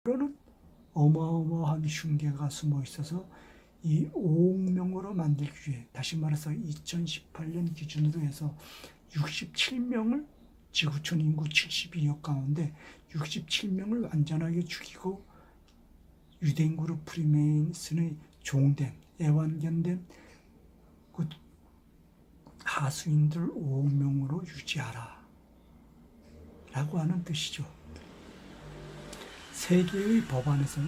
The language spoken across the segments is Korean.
그러는 어마어마한 흉계가 숨어 있어서 이 5억 명으로 만들기 위해, 다시 말해서 2018년 기준으로 해서 67명을, 지구촌 인구 72억 가운데 67명을 완전하게 죽이고 유대인 그룹 프리메이슨의 종된, 애완견된 그 하수인들 5억 명으로 유지하라 라고 하는 뜻이죠. 세계의 법안에서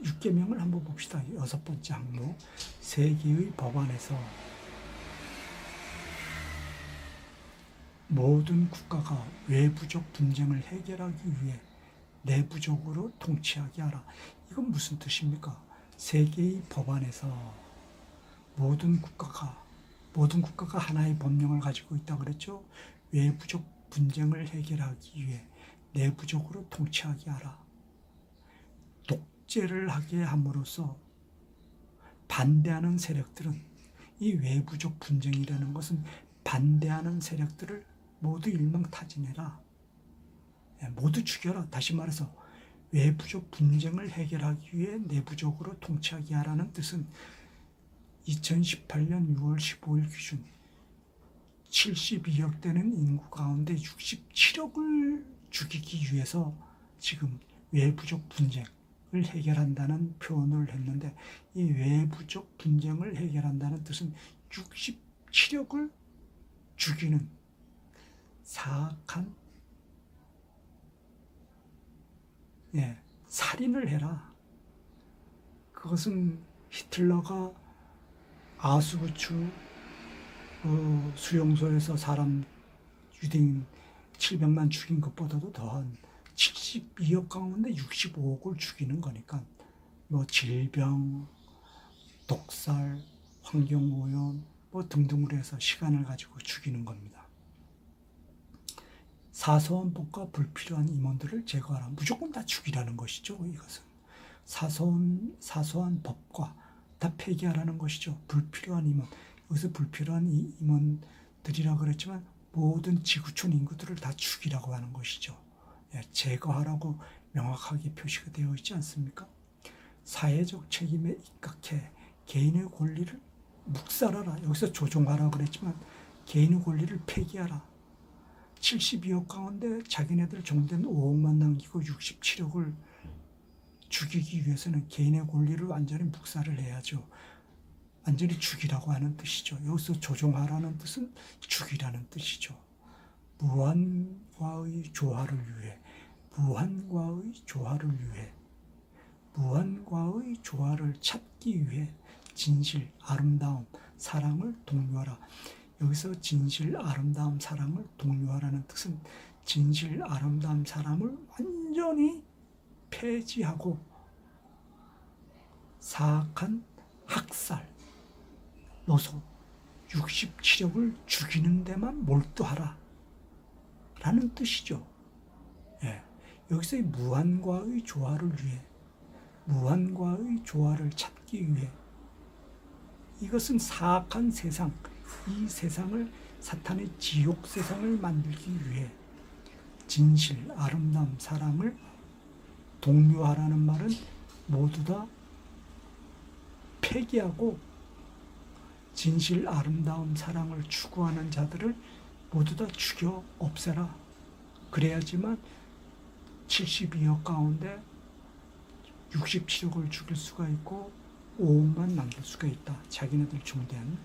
6계명을 한번 봅시다. 6번째 항목. 세계의 법안에서 모든 국가가 외부적 분쟁을 해결하기 위해 내부적으로 통치하게 하라. 이건 무슨 뜻입니까? 세계의 법안에서 모든 국가가 하나의 법령을 가지고 있다고 그랬죠. 외부적 분쟁을 해결하기 위해 내부적으로 통치하게 하라. 독재를 하게 함으로써 반대하는 세력들은, 이 외부적 분쟁이라는 것은 반대하는 세력들을 모두 일망타진해라. 모두 죽여라. 다시 말해서 외부적 분쟁을 해결하기 위해 내부적으로 통치하게 하라는 뜻은 2018년 6월 15일 기준 72억 되는 인구 가운데 67억을 죽이기 위해서 지금 외부적 분쟁을 해결한다는 표현을 했는데, 이 외부적 분쟁을 해결한다는 뜻은 67억을 죽이는 사악한 살인을 해라. 그것은 히틀러가 아수부츠 수용소에서 사람, 유대인 700만 죽인 것보다도 더한 72억 가운데 65억을 죽이는 거니까, 뭐 질병, 독살, 환경오염 등등으로 해서 시간을 가지고 죽이는 겁니다. 사소한 법과 불필요한 임원들을 제거하라. 무조건 다 죽이라는 것이죠. 이것은 사소한 법과 다 폐기하라는 것이죠. 불필요한 임원, 여기서 불필요한 임원들이라고 그랬지만 모든 지구촌 인구들을 다 죽이라고 하는 것이죠. 제거하라고 명확하게 표시가 되어 있지 않습니까? 사회적 책임에 입각해 개인의 권리를 묵살하라. 여기서 조종하라고 그랬지만 개인의 권리를 폐기하라. 72억 가운데 자기네들 종된 5억만 남기고 67억을 죽이기 위해서는 개인의 권리를 완전히 묵살을 해야죠. 완전히 죽이라고 하는 뜻이죠. 여기서 조종하라는 뜻은 죽이라는 뜻이죠. 무한과의 조화를 위해, 무한과의 조화를 위해, 무한과의 조화를 찾기 위해 진실, 아름다움, 사랑을 독려하라. 여기서 진실, 아름다움, 사랑을 독려하라는 뜻은 진실, 아름다움, 사랑을 완전히 폐지하고 사악한 학살, 노소, 67억을 죽이는 데만 몰두하라 라는 뜻이죠. 여기서 무한과의 조화를 위해, 무한과의 조화를 찾기 위해, 이것은 사악한 세상, 이 세상을, 사탄의 지옥 세상을 만들기 위해 진실, 아름다움, 사랑을 독려하라는 말은 모두 다 폐기하고 진실, 아름다움, 사랑을 추구하는 자들을 모두 다 죽여 없애라. 그래야지만 72억 가운데 67억을 죽일 수가 있고 5억만 남길 수가 있다. 자기네들 중대한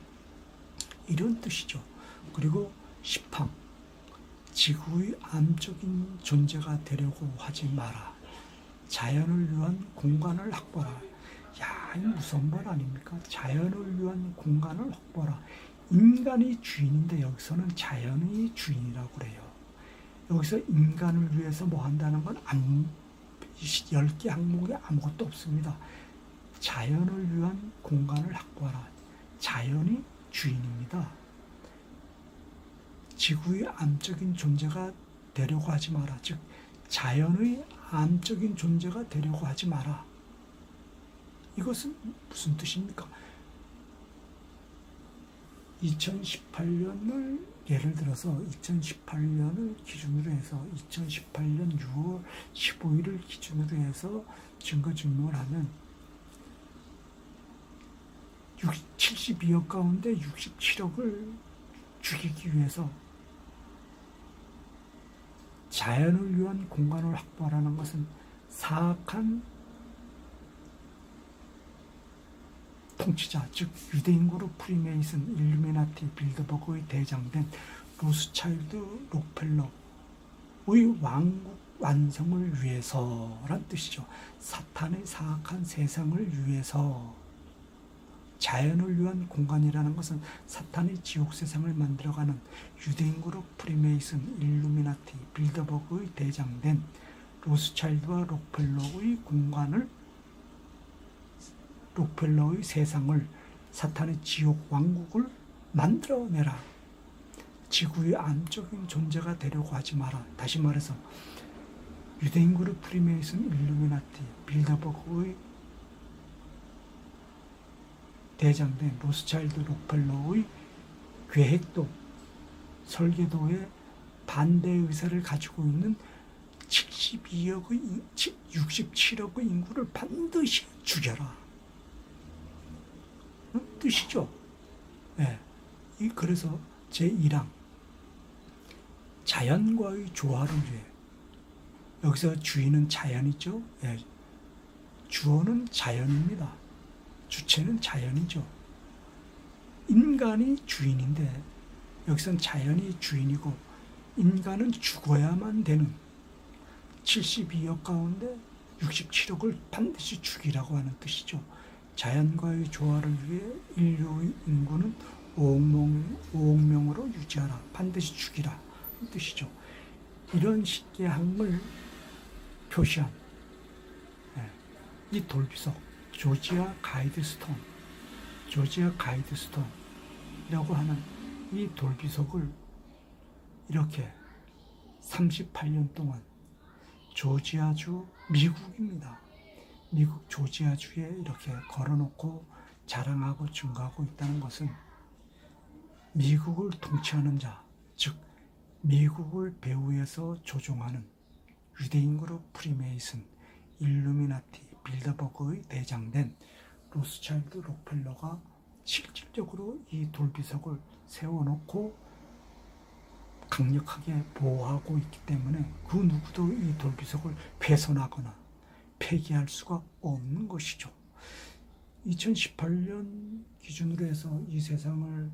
이런 뜻이죠. 그리고 10항, 지구의 암적인 존재가 되려고 하지 마라. 자연을 위한 공간을 확보하라. 야, 이 무서운 말 아닙니까? 자연을 위한 공간을 확보하라. 인간이 주인인데 여기서는 자연이 주인이라고 그래요. 여기서 인간을 위해서 뭐 한다는 건 10개 항목에 아무것도 없습니다. 자연을 위한 공간을 확보하라. 자연이 주인입니다. 지구의 암적인 존재가 되려고 하지 마라. 즉 자연의 암적인 존재가 되려고 하지 마라. 이것은 무슨 뜻입니까? 2018년을 예를 들어서 2018년을 기준으로 해서 2018년 6월 15일을 기준으로 해서 증거증명을 하면 72억 가운데 67억을 죽이기 위해서 자연을 위한 공간을 확보하라는 것은 사악한 통치자, 즉 유대인 그룹 프리메이슨, 일루미나티, 빌더버그의 대장된 로스차일드 록펠러의 왕국 완성을 위해서란 뜻이죠. 사탄의 사악한 세상을 위해서. 자연을 위한 공간이라는 것은 사탄의 지옥 세상을 만들어가는 유대인 그룹 프리메이슨, 일루미나티, 빌더버그의 대장된 로스차일드와 록펠러의 공간을, 록펠러의 세상을, 사탄의 지옥 왕국을 만들어내라. 지구의 암적인 존재가 되려고 하지 마라. 다시 말해서 유대인 그룹 프리메이슨, 일루미나티, 빌더버그의 대장된 로스차일드 록펠러의 계획도, 설계도에 반대 의사를 가지고 있는 67억의 인구를 반드시 죽여라. 뜻이죠. 네. 그래서 제1항 자연과의 조화를 위해, 여기서 주인은 자연이죠. 네. 주어는 자연입니다. 주체는 자연이죠. 인간이 주인인데 여기선 자연이 주인이고 인간은 죽어야만 되는 72억 가운데 67억을 반드시 죽이라고 하는 뜻이죠. 자연과의 조화를 위해 인류의 인구는 5억 명으로 유지하라. 반드시 죽이라. 뜻이죠. 이런 식의 항을 표시한 이 돌비석, 조지아 가이드스톤이라고 하는 이 돌비석을 이렇게 38년 동안 조지아주, 미국입니다. 미국 조지아주에 이렇게 걸어놓고 자랑하고 증거하고 있다는 것은 미국을 통치하는 자, 즉 미국을 배후에서 조종하는 유대인 그룹 프리메이슨, 일루미나티, 빌더버그의 대장된 로스차일드 록펠러가 실질적으로 이 돌비석을 세워놓고 강력하게 보호하고 있기 때문에 그 누구도 이 돌비석을 훼손하거나 폐기할 수가 없는 것이죠. 2018년 기준으로 해서 이 세상을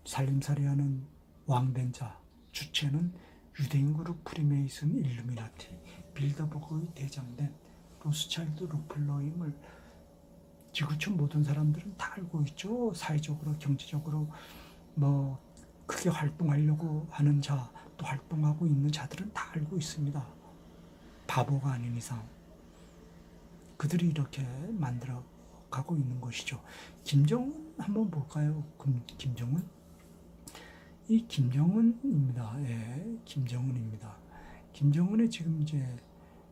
살림살이하는 왕된 자, 주체는 유대인 그룹 프리메이슨, 일루미나티, 빌더버그의 대장된 로스차일드 록펠러임을 지구촌 모든 사람들은 다 알고 있죠. 사회적으로, 경제적으로 뭐 크게 활동하려고 하는 자, 또 활동하고 있는 자들은 다 알고 있습니다. 바보가 아닌 이상 그들이 이렇게 만들어 가고 있는 것이죠. 김정은 한번 볼까요? 김정은? 이 김정은입니다. 예, 김정은입니다. 김정은의 지금 이제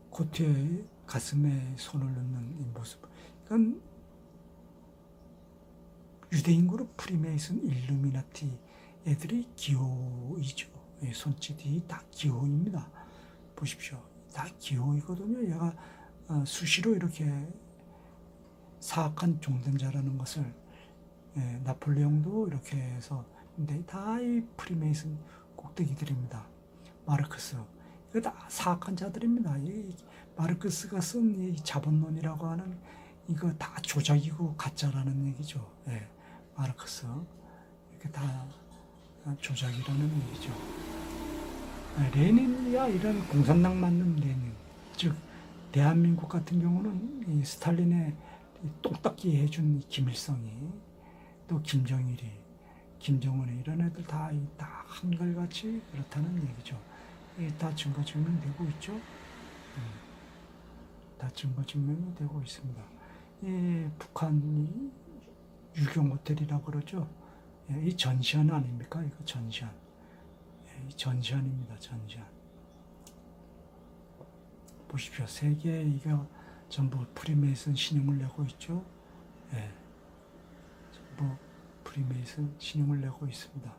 고퇴 가슴에 손을 넣는 이 모습. 이건 유대인 그룹 프리메이슨, 일루미나티 애들이 기호이죠. 예, 손짓이 다 기호입니다. 보십시오. 다 기호이거든요. 얘가 수시로 이렇게 사악한 종전자라는 것을, 예, 나폴레옹도 이렇게 해서, 근데 다 이 프리메이슨 꼭대기들입니다. 마르크스, 이거 다 사악한 자들입니다. 이 마르크스가 쓴 이 자본론이라고 하는 이거 다 조작이고 가짜라는 얘기죠. 예, 마르크스 이렇게 다 조작이라는 얘기죠. 레닌이야 이런 공산당 맞는 레닌, 즉 대한민국 같은 경우는 이 스탈린의 똥닦이 해준 김일성이, 또 김정일이, 김정은이, 이런 애들 다 한결같이 그렇다는 얘기죠. 다 증거 증명되고 있죠. 다 증거 증명이 되고 있습니다. 북한 유경 호텔이라고 그러죠. 이 전시안 아닙니까? 이거 전시안. 이 전시안입니다. 전시안. 보십시오. 세계에 이거 전부 프리메이슨 신용을 내고 있죠. 예. 전부 프리메이슨 신용을 내고 있습니다.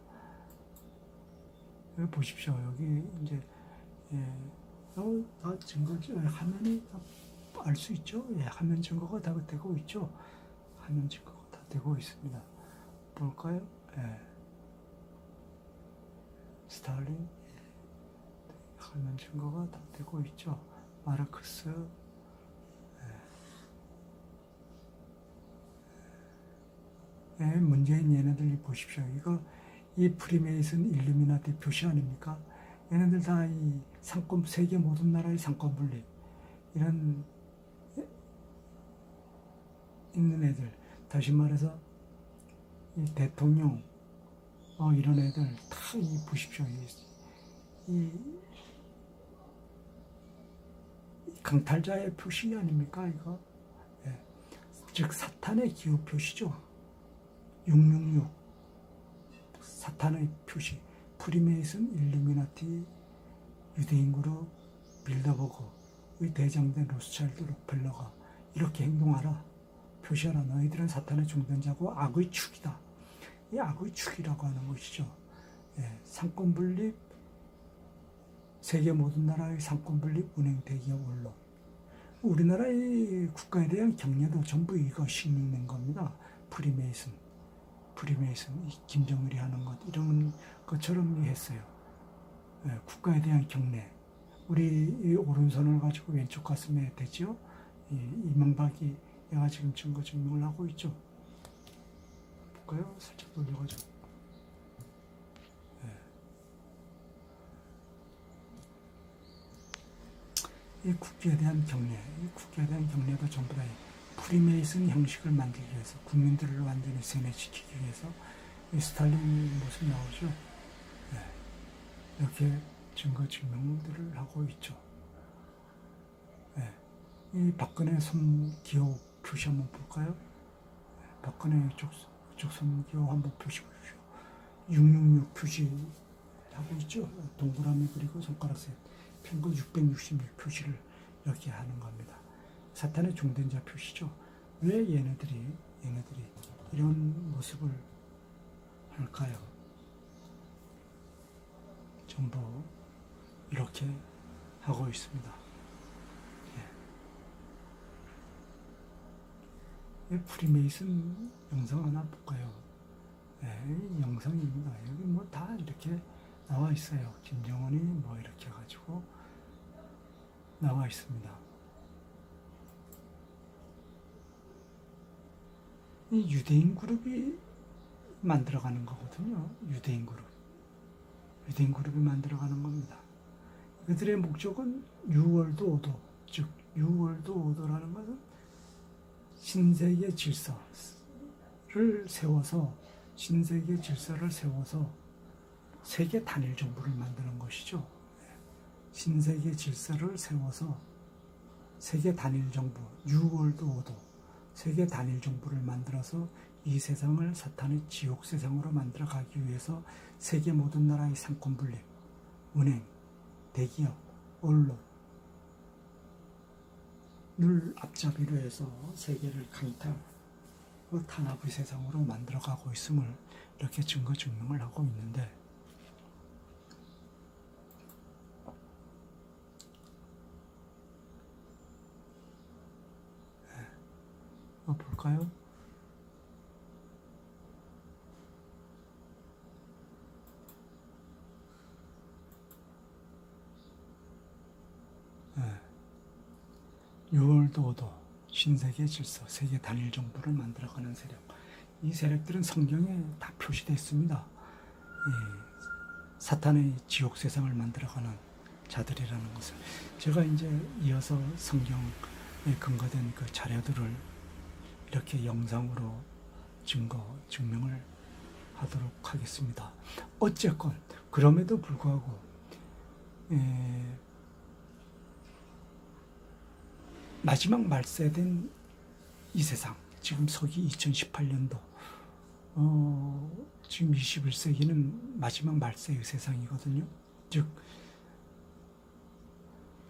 여기 보십시오. 여기 이제 다 증거 화면이 알 수 있죠. 화면 증거가 다 되고 있죠. 화면 증거가 다 되고 있습니다. 볼까요? 스탈린 화면 증거가 다 되고 있죠. 마르크스 문재인 얘네들 보십시오. 이 프리메이슨 일루미나티 표시 아닙니까? 얘네들 다 이 상권, 세계 모든 나라의 상권 분립 이런 있는 애들, 다시 말해서 이 대통령 이런 애들 다 이 보십시오. 이 강탈자의 표시 아닙니까? 이거 즉 사탄의 기호 표시죠. 666 사탄의 표시, 프리메이슨, 일루미나티, 유대인 그룹, 빌더버그의 대장된 로스차일드, 록펠러가 이렇게 행동하라, 표시하라. 너희들은 사탄의 중단자고 악의 축이다. 이 악의 축이라고 하는 것이죠. 상권 분립, 세계 모든 나라의 상권 분립, 은행, 대기업, 언론. 우리나라의 국가에 대한 경례도 전부 이거 신용된 겁니다. 프리메이슨, 김정일이 하는 것 이런 것처럼 했어요. 국가에 대한 경례. 우리 이 오른손을 가지고 왼쪽 가슴에 대지요. 이명박이 얘가 지금 증거 증명을 하고 있죠. 볼까요? 살짝 돌려가지고. 이 국기에 대한 경례도 전부 다 프리메이슨 형식을 만들기 위해서, 국민들을 완전히 세뇌시키기 위해서 이 스탈린 모습 나오죠. 이렇게 증거 증명들을 하고 있죠. 이 박근혜 손기호 표시 한번 볼까요? 박근혜 쪽 손기호 한번 표시 보십시오. 666 표시하고 있죠. 동그라미 그리고 손가락 셋, 평균 666 표시를 이렇게 하는 겁니다. 사탄의 종된자 표시죠. 왜 얘네들이 이런 모습을 할까요? 전부 이렇게 하고 있습니다. 프리메이슨 영상 하나 볼까요? 이 영상입니다. 여기 뭐 다 이렇게 나와 있어요. 김정은이 뭐 이렇게 해가지고 나와 있습니다. 이 유대인 그룹이 만들어가는 거거든요. 유대인 그룹이 만들어가는 겁니다. 그들의 목적은 뉴월드 오더, 즉 뉴월드 오더라는 것은 신세계 질서를 세워서 세계 단일 정부를 만드는 것이죠. 신세계 질서를 세워서 세계 단일 정부, 뉴월드 오더, 세계 단일 정부를 만들어서 이 세상을 사탄의 지옥 세상으로 만들어 가기 위해서 세계 모든 나라의 상권 분립, 은행, 대기업, 언론을 앞잡이로 해서 세계를 강탈하고 탄압의 세상으로 만들어 가고 있음을 이렇게 증거 증명을 하고 있는데, 볼까요? 뉴월드 오더, 신세계 질서, 세계 단일 정부를 만들어가는 세력. 이 세력들은 성경에 다 표시되어 있습니다. 사탄의 지옥 세상을 만들어가는 자들이라는 것을. 제가 이제 이어서 성경에 근거된 그 자료들을 이렇게 영상으로 증명을 하도록 하겠습니다. 어쨌건 그럼에도 불구하고 마지막 말세된 이 세상, 지금 서기 2018년도 지금 21세기는 마지막 말세의 세상이거든요. 즉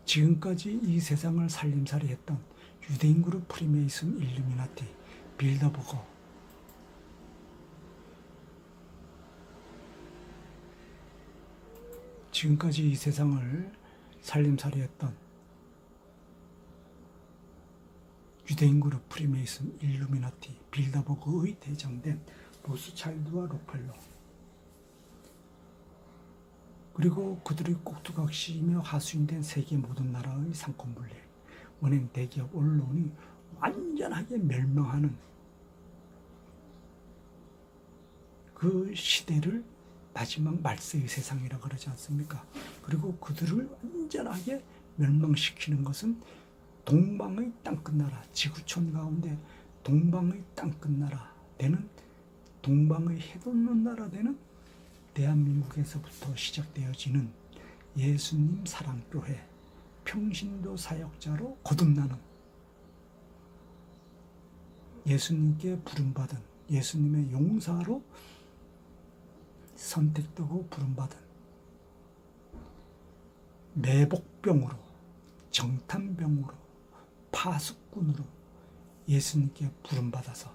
지금까지 이 세상을 살림살이 했던 유대인 그룹, 프리메이슨, 일루미나티, 빌더버거, 지금까지 이 세상을 살림살이했던 유대인 그룹 프리메이슨, 일루미나티, 빌더버그의 대장된 로스차일드와 록펠러, 그리고 그들의 꼭두각시이며 하수인된 세계 모든 나라의 상권분리, 은행, 대기업, 언론이 완전하게 멸망하는 그 시대를 마지막 말세의 세상이라 그러지 않습니까? 그리고 그들을 완전하게 멸망시키는 것은 동방의 땅끝나라, 지구촌 가운데 동방의 땅끝나라 되는, 동방의 해돋는 나라 되는 대한민국에서부터 시작되어지는 예수님 사랑교회 평신도 사역자로 거듭나는, 예수님께 부름받은, 예수님의 용사로 선택되고 부름받은 매복병으로, 정탐병으로, 파수꾼으로 예수님께 부름받아서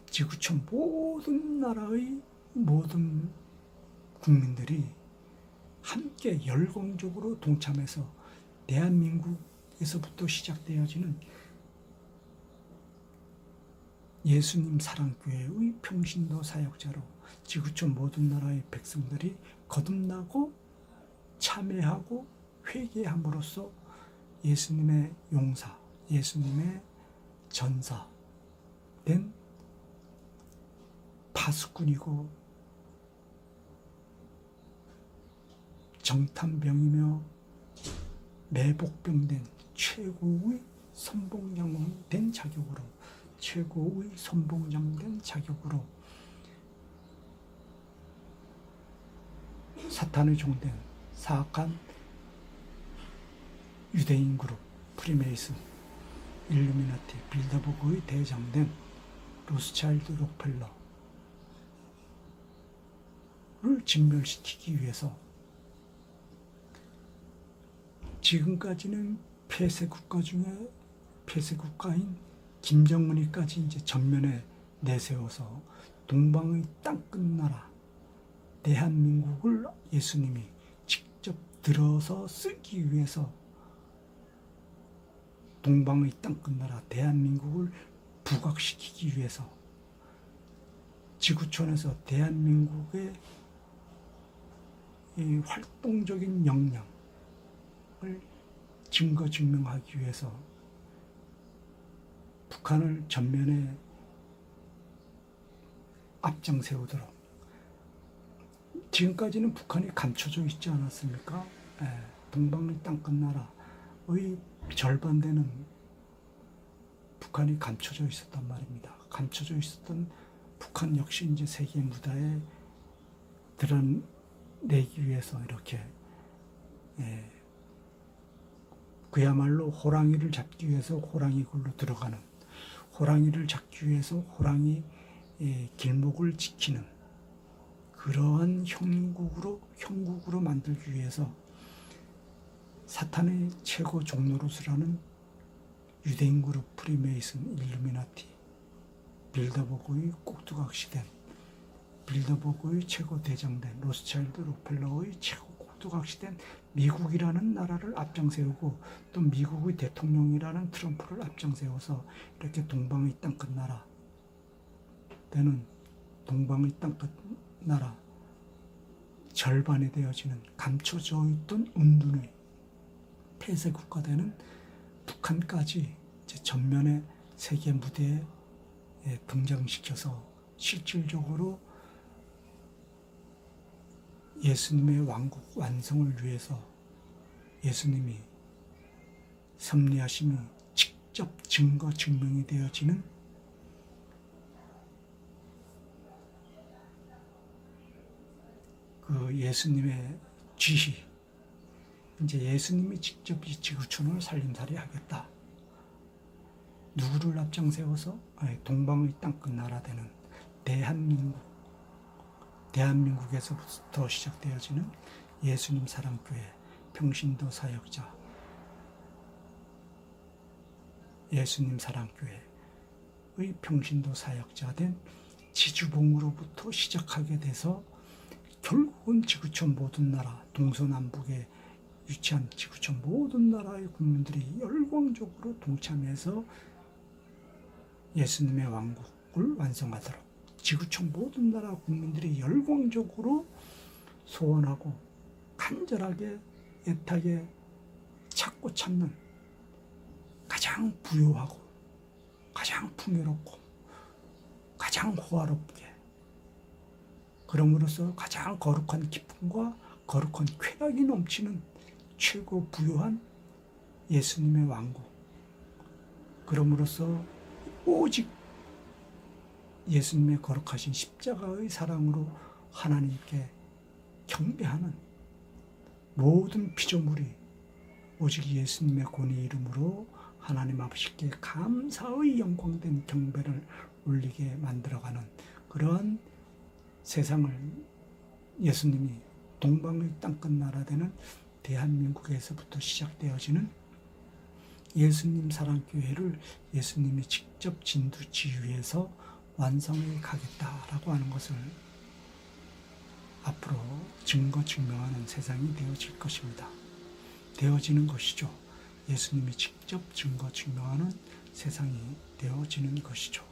지구촌 모든 나라의 모든 국민들이 함께 열광적으로 동참해서 대한민국에서부터 시작되어지는 예수님 사랑교회의 평신도 사역자로 지구촌 모든 나라의 백성들이 거듭나고 참회하고 회개함으로써 예수님의 용사, 예수님의 전사 된 파수꾼이고 정탐병이며 매복병된 최고의 선봉장 된 자격으로, 최고의 선봉장 된 자격으로 사탄의 종된 사악한 유대인 그룹 프리메이슨, 일루미나티, 빌더버그의 대장된 로스차일드, 록펠러를 진멸시키기 위해서 지금까지는 폐쇄 국가 중에 폐쇄 국가인 김정은이까지 이제 전면에 내세워서 동방의 땅끝나라 대한민국을 예수님이 직접 들어서 쓰기 위해서 동방의 땅끝나라 대한민국을 부각시키기 위해서 지구촌에서 대한민국의 이 활동적인 역량을 증거 증명하기 위해서 북한을 전면에 앞장세우도록, 지금까지는 북한이 감춰져 있지 않았습니까? 동방의 땅끝나라의 절반 되는 북한이 감춰져 있었단 말입니다. 감춰져 있었던 북한 역시 이제 세계 무대에 드러내기 위해서 이렇게 그야말로 호랑이를 잡기 위해서 호랑이 굴로 들어가는, 호랑이를 잡기 위해서 호랑이 길목을 지키는 그러한 형국으로 만들기 위해서 사탄의 최고 종노릇을 유대인 그룹 프리메이슨, 일루미나티, 빌더버그의 꼭두각시된, 빌더버그의 최고 대장된 로스차일드, 록펠러의 최고 꼭두각시된 미국이라는 나라를 앞장세우고 또 미국의 대통령이라는 트럼프를 앞장세워서 이렇게 동방의 땅끝나라 되는, 동방의 땅끝나라 절반에 되어지는 감춰져 있던 은둔의 폐쇄 국가되는 북한까지 이제 전면에 세계 무대에 등장시켜서 실질적으로 예수님의 왕국 완성을 위해서 예수님이 섭리하심이 직접 증거 증명이 되어지는 그 예수님의 지시, 이제 예수님이 직접 이 지구촌을 살림살이 하겠다. 누구를 앞장세워서? 동방의 땅끝나라 되는 대한민국에서부터 시작되어지는 예수님 사랑교회 평신도 사역자, 예수님 사랑교회의 평신도 사역자 된 지주봉으로부터 시작하게 돼서 결국은 지구촌 모든 나라, 동서남북에 위치한 지구촌 모든 나라의 국민들이 열광적으로 동참해서 예수님의 왕국을 완성하도록 지구촌 모든 나라 국민들이 열광적으로 소원하고 간절하게 애타게 찾고 찾는 가장 부유하고 가장 풍요롭고 가장 호화롭게 그럼으로써 가장 거룩한 기쁨과 거룩한 쾌락이 넘치는 최고 부유한 예수님의 왕국. 그럼으로써 오직 예수님의 거룩하신 십자가의 사랑으로 하나님께 경배하는 모든 피조물이 오직 예수님의 권위 이름으로 하나님 아버지께 감사의 영광된 경배를 올리게 만들어가는 그러한 세상을 예수님이 동방의 땅끝 나라 되는 대한민국에서부터 시작되어지는 예수님 사랑교회를 예수님이 직접 진두지휘해서 완성해 가겠다라고 하는 것을 앞으로 증거증명하는 세상이 되어질 것입니다. 되어지는 것이죠. 예수님이 직접 증거증명하는 세상이 되어지는 것이죠.